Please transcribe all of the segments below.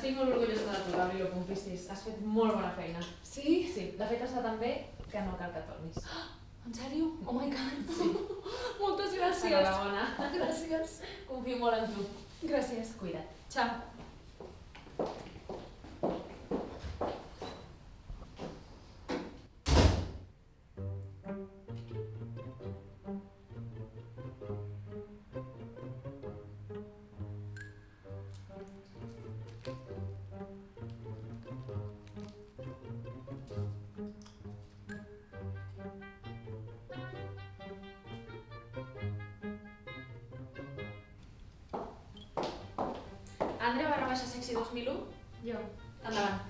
Estic molt orgullosa de tu, Gabriel Pompistis. Has fet molt bona feina. Sí? Sí, de fet està tan bé que no cal que tornis. En sèrio? Oh my god. Sí. Moltes gràcies. Enhorabona. Gràcies. Confio molt en tu. Gràcies. Cuida't. Ciao. Andre_sexy 2001? Jo. Endavant.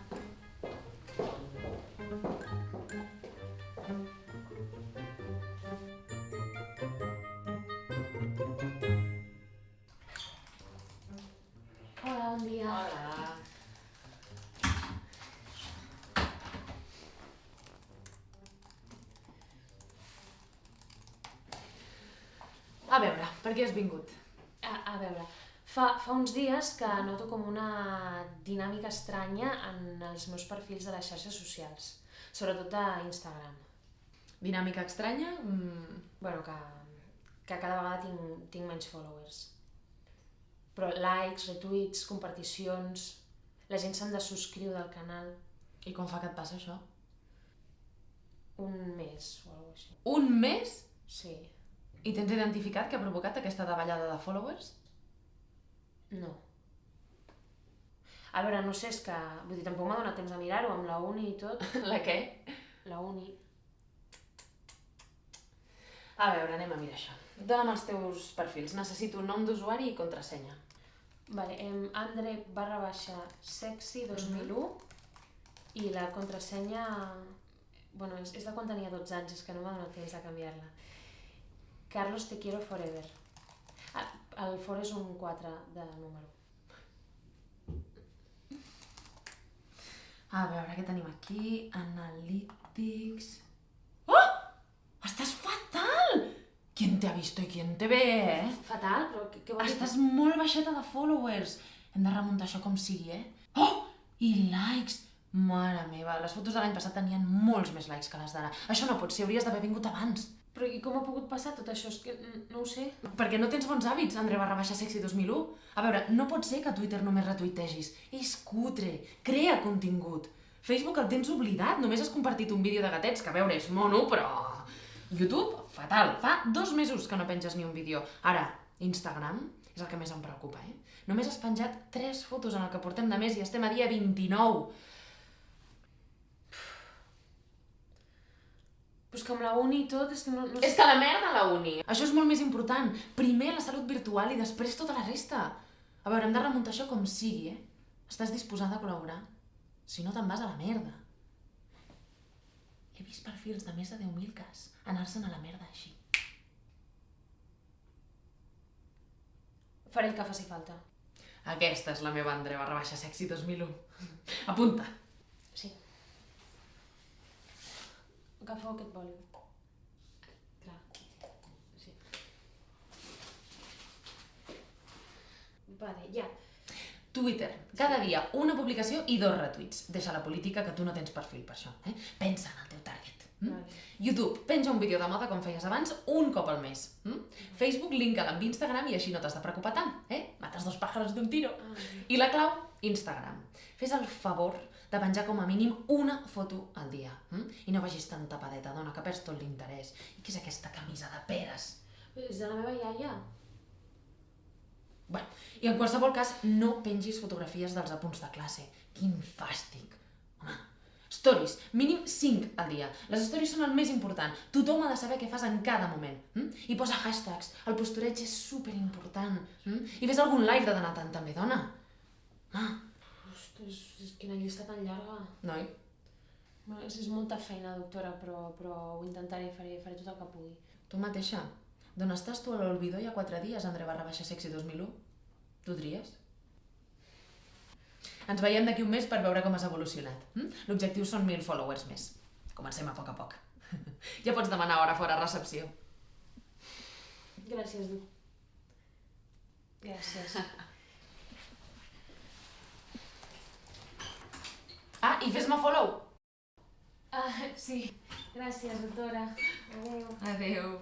Hola, bon dia. Hola. A veure, per què has vingut? A veure, fa uns dies que noto com una dinàmica estranya en els meus perfils de les xarxes socials, sobretot d'Instagram. Dinàmica estranya? Bueno, que cada vegada tinc menys followers. Però likes, retweets, comparticions... La gent se'n desubscriu del canal. I com fa que et passa això? Un mes o alguna cosa així. Un mes? Sí. I tens identificat què ha provocat aquesta davallada de followers? No. A veure, no sé, és que... Vull dir, tampoc m'ha donat temps de mirar-ho, amb la uni i tot. La què? La uni... A veure, anem a mirar això. Dóna'm els teus perfils. Necessito nom d'usuari i contrasenya. Vale, Andre_sexy 2001 i la contrasenya... Bueno, és de quan tenia 12 anys, és que no m'ha donat temps de canviar-la. Carlos te quiero forever. El for és un 4 de número. A veure, què tenim aquí? Analytics... Oh! Estàs fatal! ¿Quién te ha visto y quién te ve, eh? Fatal, però què vol dir? Estàs molt baixeta de followers. Hem de remuntar això com sigui, eh? Oh! I likes! Mare meva, les fotos de l'any passat tenien molts més likes que les d'ara. Això no pot ser, hauries d'haver vingut abans. Però i com ha pogut passar tot això? És que no ho sé. Perquè no tens bons hàbits, Andre_sexy 2001. A veure, no pot ser que a Twitter només retuitegis. És cutre. Crea contingut. Facebook el tens oblidat, només has compartit un vídeo de gatets, que a veure, és mono, però... YouTube, fatal. Fa 2 mesos que no penges ni un vídeo. Ara, Instagram és el que més em preocupa, eh? Només has penjat 3 fotos en el que portem de mes i estem a dia 29. Però és que amb la uni i tot, és que no sé... És que la merda la uni! Això és molt més important. Primer la salut virtual i després tota la resta. A veure, hem de remuntar això com sigui, eh? Estàs disposada a col·laborar? Si no, te'n vas a la merda. He vist perfils de més de 10.000 cas anar-se'n a la merda així. Faré el que faci falta. Aquesta és la meva Andre_sexy 2001. Apunta. Sí. Agafeu aquest boli. Clar. Sí. Vale, ja. Twitter. Cada dia una publicació i 2 retuits. Deixa la política, que tu no tens perfil per això. Pensa en el teu target. Vale. YouTube. Penja un vídeo de moda com feies abans un cop al mes. Facebook, linka'l amb Instagram i així no t'has de preocupar tant. Mates 2 pájaros d'un tiro. I la clau, Instagram. Fes el favor de penjar com a mínim una foto al dia. I no vagis tan tapadeta, dona, que perds tot l'interès. I què és aquesta camisa de peres? És de la meva iaia. Bueno, i en qualsevol cas, no pengis fotografies dels apunts de classe. Quin fàstic. Home, stories, mínim 5 al dia. Les stories són el més important. Tothom ha de saber què fas en cada moment. I posa hashtags. El postureig és superimportant. I fes algun live de d'anar tant també, dona. Ostres, quina llista tan llarga. Noi. És molta feina, doctora, però ho intentaré, faré tot el que pugui. Tu mateixa. D'on estàs tu a l'Olvidó hi ha 4 dies, Andre_sexy 2001? Tu tries? Ens veiem d'aquí un mes per veure com has evolucionat. L'objectiu són 1.000 followers més. Comencem a poc. Ja pots demanar hora fora a recepció. Gràcies, Du. Gràcies. i fes-me follow. Sí. Gràcies, doctora. Adéu. Adéu.